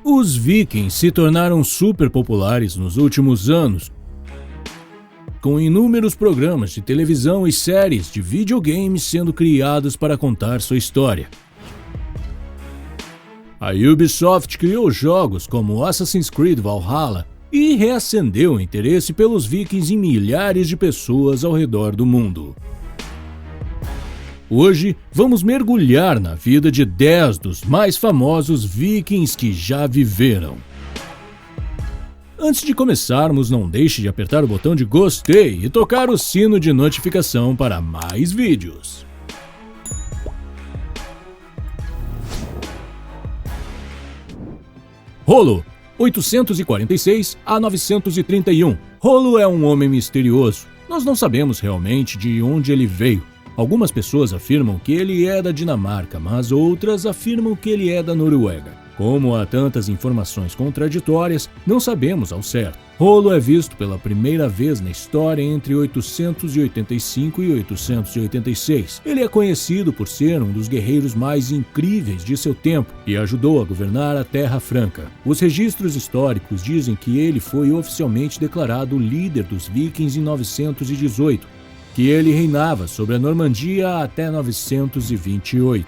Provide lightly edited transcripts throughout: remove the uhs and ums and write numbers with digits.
Os Vikings se tornaram super populares nos últimos anos, com inúmeros programas de televisão e séries de videogames sendo criados para contar sua história. A Ubisoft criou jogos como Assassin's Creed Valhalla e reacendeu o interesse pelos Vikings em milhares de pessoas ao redor do mundo. Hoje, vamos mergulhar na vida de 10 dos mais famosos Vikings que já viveram. Antes de começarmos, não deixe de apertar o botão de gostei e tocar o sino de notificação para mais vídeos. Rollo, 846 a 931. Rollo é um homem misterioso. Nós não sabemos realmente de onde ele veio. Algumas pessoas afirmam que ele é da Dinamarca, mas outras afirmam que ele é da Noruega. Como há tantas informações contraditórias, não sabemos ao certo. Rollo é visto pela primeira vez na história entre 885 e 886. Ele é conhecido por ser um dos guerreiros mais incríveis de seu tempo e ajudou a governar a Terra Franca. Os registros históricos dizem que ele foi oficialmente declarado líder dos Vikings em 918, que ele reinava sobre a Normandia até 928.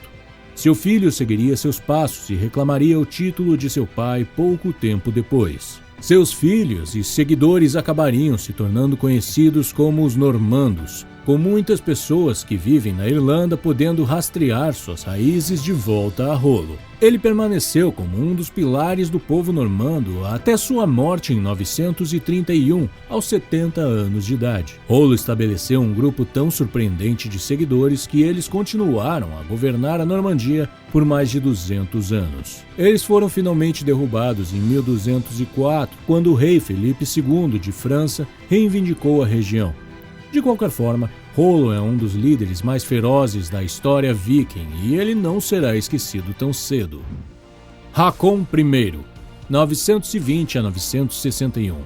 Seu filho seguiria seus passos e reclamaria o título de seu pai pouco tempo depois. Seus filhos e seguidores acabariam se tornando conhecidos como os Normandos, com muitas pessoas que vivem na Irlanda podendo rastrear suas raízes de volta a Rollo. Ele permaneceu como um dos pilares do povo normando até sua morte em 931, aos 70 anos de idade. Rollo estabeleceu um grupo tão surpreendente de seguidores que eles continuaram a governar a Normandia por mais de 200 anos. Eles foram finalmente derrubados em 1204, quando o rei Felipe II de França reivindicou a região. De qualquer forma, Rollo é um dos líderes mais ferozes da história viking e ele não será esquecido tão cedo. Hakon I, 920 a 961.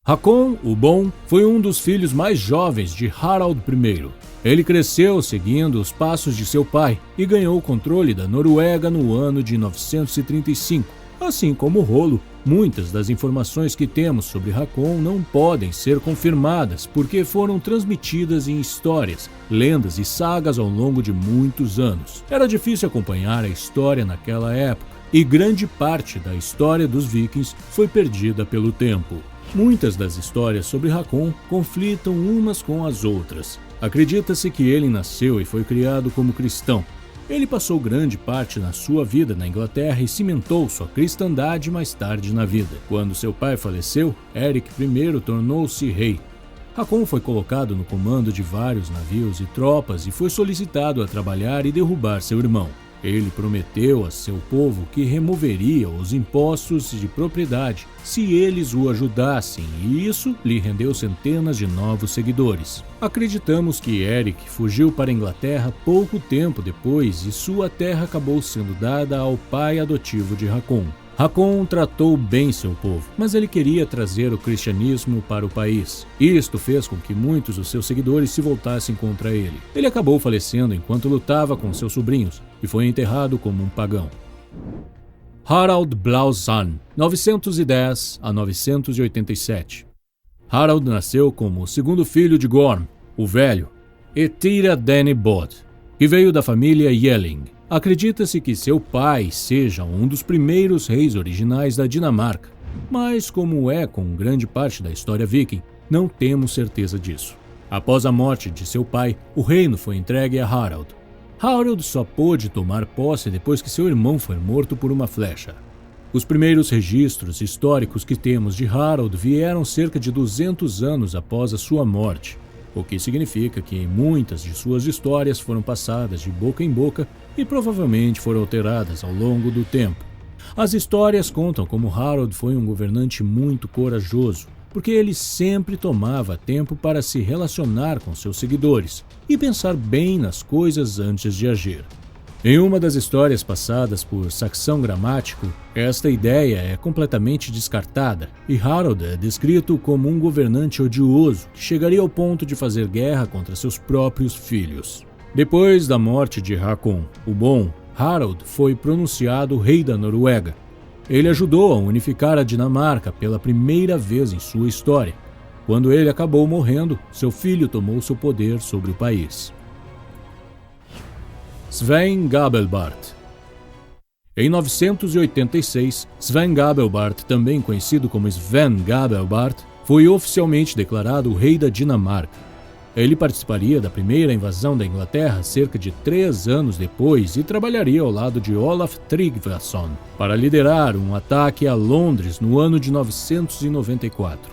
Hakon, o Bom, foi um dos filhos mais jovens de Harald I. Ele cresceu seguindo os passos de seu pai e ganhou o controle da Noruega no ano de 935. Assim como Rollo, muitas das informações que temos sobre Hakon não podem ser confirmadas porque foram transmitidas em histórias, lendas e sagas ao longo de muitos anos. Era difícil acompanhar a história naquela época e grande parte da história dos Vikings foi perdida pelo tempo. Muitas das histórias sobre Hakon conflitam umas com as outras. Acredita-se que ele nasceu e foi criado como cristão. Ele passou grande parte da sua vida na Inglaterra e cimentou sua cristandade mais tarde na vida. Quando seu pai faleceu, Eric I tornou-se rei. Hakon foi colocado no comando de vários navios e tropas e foi solicitado a trabalhar e derrubar seu irmão. Ele prometeu a seu povo que removeria os impostos de propriedade se eles o ajudassem, e isso lhe rendeu centenas de novos seguidores. Acreditamos que Eric fugiu para a Inglaterra pouco tempo depois e sua terra acabou sendo dada ao pai adotivo de Hakon. Hakon tratou bem seu povo, mas ele queria trazer o cristianismo para o país. Isto fez com que muitos dos seus seguidores se voltassem contra ele. Ele acabou falecendo enquanto lutava com seus sobrinhos e foi enterrado como um pagão. Harald Blauson, 910 a 987. Harald nasceu como o segundo filho de Gorm, o Velho, e Thyra Dany Bod, que veio da família Yelling. Acredita-se que seu pai seja um dos primeiros reis originais da Dinamarca, mas como é com grande parte da história viking, não temos certeza disso. Após a morte de seu pai, o reino foi entregue a Harald. Harald só pôde tomar posse depois que seu irmão foi morto por uma flecha. Os primeiros registros históricos que temos de Harald vieram cerca de 200 anos após a sua morte, o que significa que muitas de suas histórias foram passadas de boca em boca e provavelmente foram alteradas ao longo do tempo. As histórias contam como Harald foi um governante muito corajoso, porque ele sempre tomava tempo para se relacionar com seus seguidores e pensar bem nas coisas antes de agir. Em uma das histórias passadas por Saxão Gramático, esta ideia é completamente descartada e Harald é descrito como um governante odioso que chegaria ao ponto de fazer guerra contra seus próprios filhos. Depois da morte de Hakon, o Bom, Harald foi pronunciado rei da Noruega. Ele ajudou a unificar a Dinamarca pela primeira vez em sua história. Quando ele acabou morrendo, seu filho tomou seu poder sobre o país. Sven Gabelbart. Em 986, Sven Gabelbart, também conhecido como Sven Gabelbart, foi oficialmente declarado o rei da Dinamarca. Ele participaria da primeira invasão da Inglaterra cerca de 3 anos depois e trabalharia ao lado de Olaf Tryggvason para liderar um ataque a Londres no ano de 994.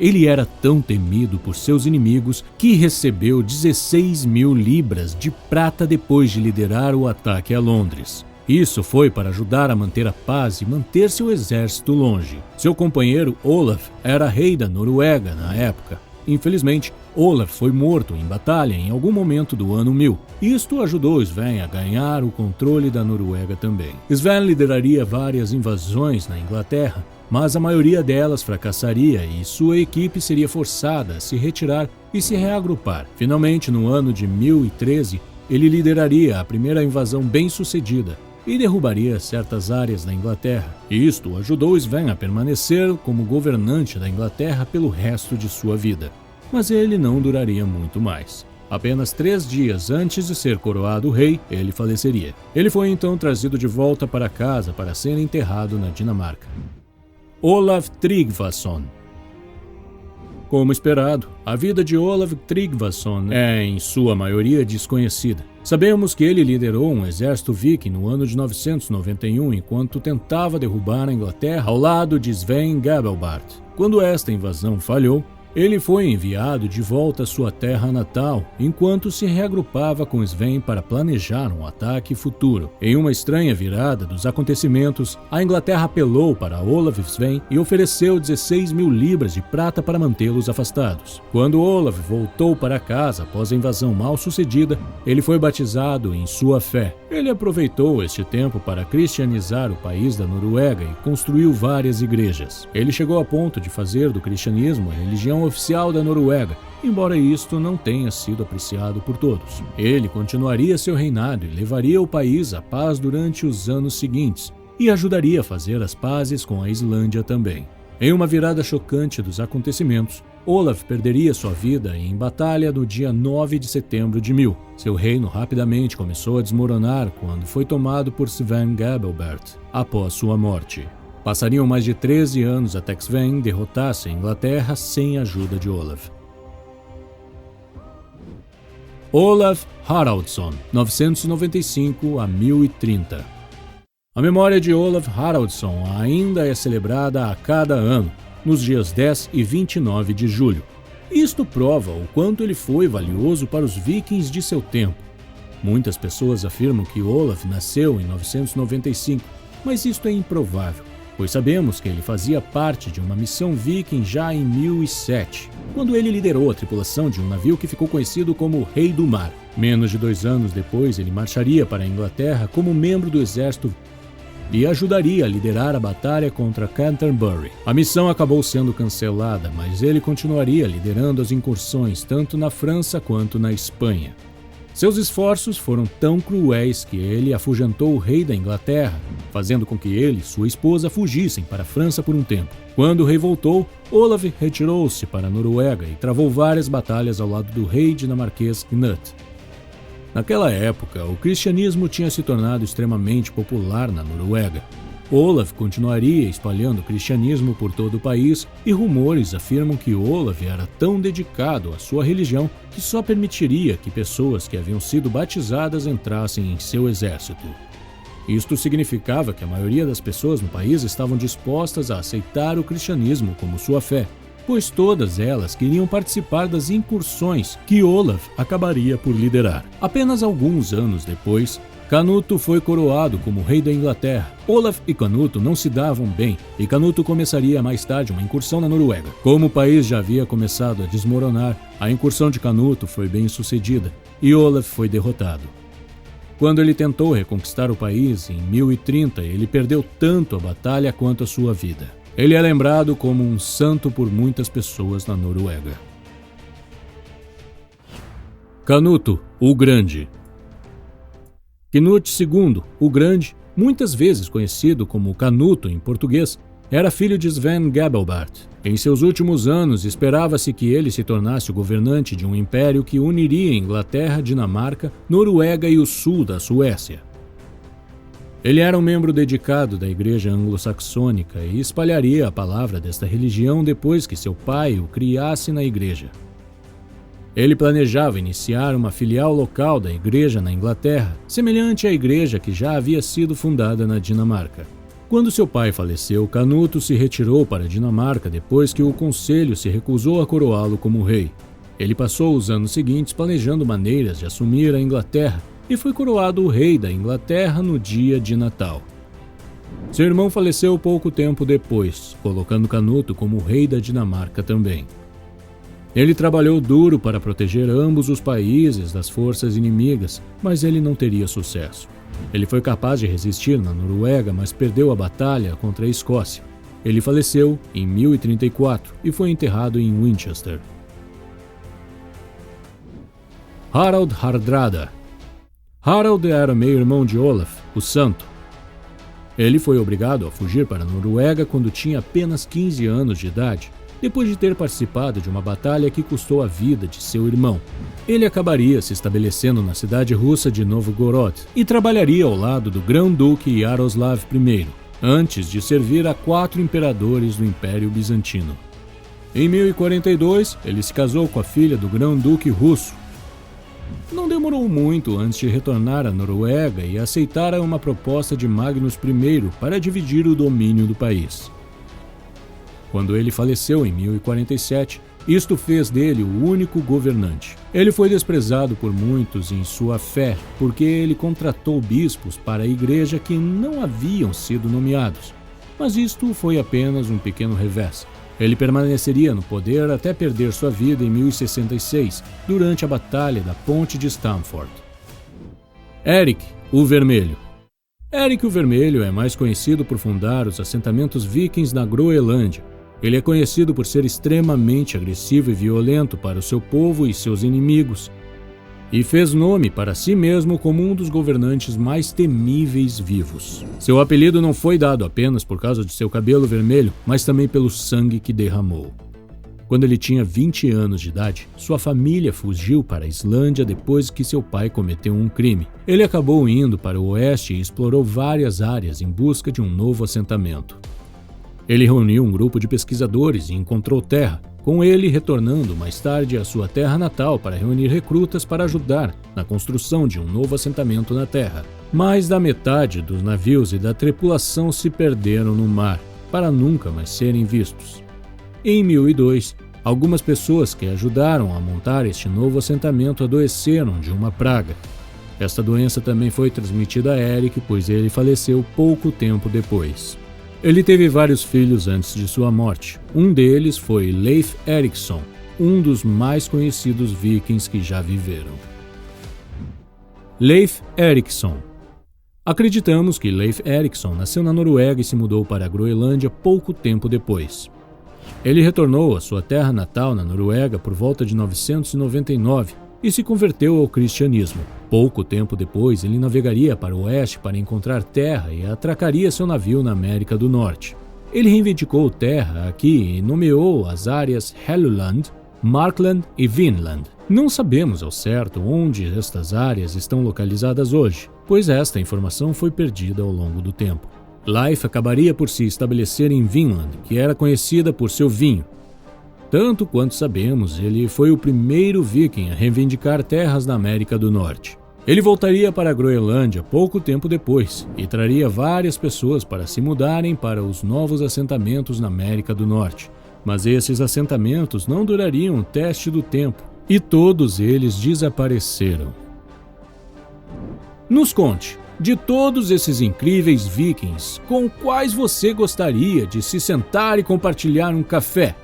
Ele era tão temido por seus inimigos que recebeu 16.000 libras de prata depois de liderar o ataque a Londres. Isso foi para ajudar a manter a paz e manter seu exército longe. Seu companheiro Olaf era rei da Noruega na época. Infelizmente, Olaf foi morto em batalha em algum momento do ano 1000. Isto ajudou Sven a ganhar o controle da Noruega também. Sven lideraria várias invasões na Inglaterra, mas a maioria delas fracassaria e sua equipe seria forçada a se retirar e se reagrupar. Finalmente, no ano de 1013, ele lideraria a primeira invasão bem-sucedida e derrubaria certas áreas da Inglaterra. Isto ajudou Sven a permanecer como governante da Inglaterra pelo resto de sua vida. Mas ele não duraria muito mais. Apenas 3 dias antes de ser coroado rei, ele faleceria. Ele foi então trazido de volta para casa para ser enterrado na Dinamarca. Olaf Tryggvason. Como esperado, a vida de Olaf Tryggvason é, em sua maioria, desconhecida. Sabemos que ele liderou um exército viking no ano de 991 enquanto tentava derrubar a Inglaterra ao lado de Sven Gabelbart. Quando esta invasão falhou, ele foi enviado de volta à sua terra natal, enquanto se reagrupava com Sven para planejar um ataque futuro. Em uma estranha virada dos acontecimentos, a Inglaterra apelou para Olaf e Sven e ofereceu 16.000 libras de prata para mantê-los afastados. Quando Olaf voltou para casa após a invasão mal sucedida, ele foi batizado em sua fé. Ele aproveitou este tempo para cristianizar o país da Noruega e construiu várias igrejas. Ele chegou a ponto de fazer do cristianismo a religião oficial da Noruega, embora isto não tenha sido apreciado por todos. Ele continuaria seu reinado e levaria o país à paz durante os anos seguintes, e ajudaria a fazer as pazes com a Islândia também. Em uma virada chocante dos acontecimentos, Olaf perderia sua vida em batalha no dia 9 de setembro de 1000. Seu reino rapidamente começou a desmoronar quando foi tomado por Sven Gabelbart após sua morte. Passariam mais de 13 anos até que Sven derrotasse a Inglaterra sem a ajuda de Olaf. Olaf Haraldsson, 995 a 1030. A memória de Olaf Haraldsson ainda é celebrada a cada ano, nos dias 10 e 29 de julho. Isto prova o quanto ele foi valioso para os vikings de seu tempo. Muitas pessoas afirmam que Olaf nasceu em 995, mas isto é improvável, pois sabemos que ele fazia parte de uma missão viking já em 1007, quando ele liderou a tripulação de um navio que ficou conhecido como o Rei do Mar. Menos de 2 anos depois, ele marcharia para a Inglaterra como membro do exército e ajudaria a liderar a batalha contra Canterbury. A missão acabou sendo cancelada, mas ele continuaria liderando as incursões tanto na França quanto na Espanha. Seus esforços foram tão cruéis que ele afugentou o rei da Inglaterra, fazendo com que ele e sua esposa fugissem para a França por um tempo. Quando o rei voltou, Olaf retirou-se para a Noruega e travou várias batalhas ao lado do rei dinamarquês Knut. Naquela época, o cristianismo tinha se tornado extremamente popular na Noruega. Olaf continuaria espalhando o cristianismo por todo o país e rumores afirmam que Olaf era tão dedicado à sua religião que só permitiria que pessoas que haviam sido batizadas entrassem em seu exército. Isto significava que a maioria das pessoas no país estavam dispostas a aceitar o cristianismo como sua fé, pois todas elas queriam participar das incursões que Olaf acabaria por liderar. Apenas alguns anos depois, Canuto foi coroado como rei da Inglaterra. Olaf e Canuto não se davam bem e Canuto começaria mais tarde uma incursão na Noruega. Como o país já havia começado a desmoronar, a incursão de Canuto foi bem sucedida e Olaf foi derrotado. Quando ele tentou reconquistar o país em 1030, ele perdeu tanto a batalha quanto a sua vida. Ele é lembrado como um santo por muitas pessoas na Noruega. Canuto, o Grande. Knut II, o Grande, muitas vezes conhecido como Canuto em português, era filho de Sven Gabelbart. Em seus últimos anos, esperava-se que ele se tornasse o governante de um império que uniria Inglaterra, Dinamarca, Noruega e o sul da Suécia. Ele era um membro dedicado da Igreja Anglo-Saxônica e espalharia a palavra desta religião depois que seu pai o criasse na igreja. Ele planejava iniciar uma filial local da igreja na Inglaterra, semelhante à igreja que já havia sido fundada na Dinamarca. Quando seu pai faleceu, Canuto se retirou para a Dinamarca depois que o conselho se recusou a coroá-lo como rei. Ele passou os anos seguintes planejando maneiras de assumir a Inglaterra e foi coroado o rei da Inglaterra no dia de Natal. Seu irmão faleceu pouco tempo depois, colocando Canuto como rei da Dinamarca também. Ele trabalhou duro para proteger ambos os países das forças inimigas, mas ele não teria sucesso. Ele foi capaz de resistir na Noruega, mas perdeu a batalha contra a Escócia. Ele faleceu em 1034 e foi enterrado em Winchester. Harald Hardrada. Harald era meio-irmão de Olaf, o Santo. Ele foi obrigado a fugir para a Noruega quando tinha apenas 15 anos de idade, depois de ter participado de uma batalha que custou a vida de seu irmão. Ele acabaria se estabelecendo na cidade russa de Novgorod e trabalharia ao lado do Grão-Duque Yaroslav I, antes de servir a 4 imperadores do Império Bizantino. Em 1042, ele se casou com a filha do Grão-Duque russo. Não demorou muito antes de retornar à Noruega e aceitar uma proposta de Magnus I para dividir o domínio do país. Quando ele faleceu em 1047, isto fez dele o único governante. Ele foi desprezado por muitos em sua fé, porque ele contratou bispos para a igreja que não haviam sido nomeados. Mas isto foi apenas um pequeno revés. Ele permaneceria no poder até perder sua vida em 1066, durante a Batalha da Ponte de Stamford. Erik o Vermelho. Erik o Vermelho é mais conhecido por fundar os assentamentos vikings na Groenlândia. Ele é conhecido por ser extremamente agressivo e violento para o seu povo e seus inimigos, e fez nome para si mesmo como um dos governantes mais temíveis vivos. Seu apelido não foi dado apenas por causa de seu cabelo vermelho, mas também pelo sangue que derramou. Quando ele tinha 20 anos de idade, sua família fugiu para a Islândia depois que seu pai cometeu um crime. Ele acabou indo para o oeste e explorou várias áreas em busca de um novo assentamento. Ele reuniu um grupo de pesquisadores e encontrou terra, com ele retornando mais tarde à sua terra natal para reunir recrutas para ajudar na construção de um novo assentamento na terra. Mais da metade dos navios e da tripulação se perderam no mar, para nunca mais serem vistos. Em 1002, algumas pessoas que ajudaram a montar este novo assentamento adoeceram de uma praga. Esta doença também foi transmitida a Erik, pois ele faleceu pouco tempo depois. Ele teve vários filhos antes de sua morte. Um deles foi Leif Erikson, um dos mais conhecidos vikings que já viveram. Leif Erikson. Acreditamos que Leif Erikson nasceu na Noruega e se mudou para a Groenlândia pouco tempo depois. Ele retornou à sua terra natal na Noruega por volta de 999 e se converteu ao cristianismo. Pouco tempo depois, ele navegaria para o oeste para encontrar terra e atracaria seu navio na América do Norte. Ele reivindicou terra aqui e nomeou as áreas Helluland, Markland e Vinland. Não sabemos ao certo onde estas áreas estão localizadas hoje, pois esta informação foi perdida ao longo do tempo. Leif acabaria por se estabelecer em Vinland, que era conhecida por seu vinho. Tanto quanto sabemos, ele foi o primeiro viking a reivindicar terras na América do Norte. Ele voltaria para a Groenlândia pouco tempo depois e traria várias pessoas para se mudarem para os novos assentamentos na América do Norte. Mas esses assentamentos não durariam o teste do tempo e todos eles desapareceram. Nos conte, de todos esses incríveis vikings, com quais você gostaria de se sentar e compartilhar um café?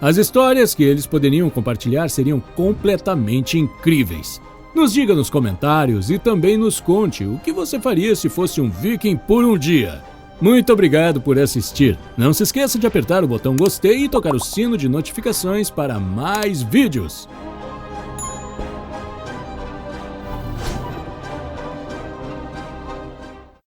As histórias que eles poderiam compartilhar seriam completamente incríveis. Nos diga nos comentários e também nos conte o que você faria se fosse um viking por um dia. Muito obrigado por assistir. Não se esqueça de apertar o botão gostei e tocar o sino de notificações para mais vídeos.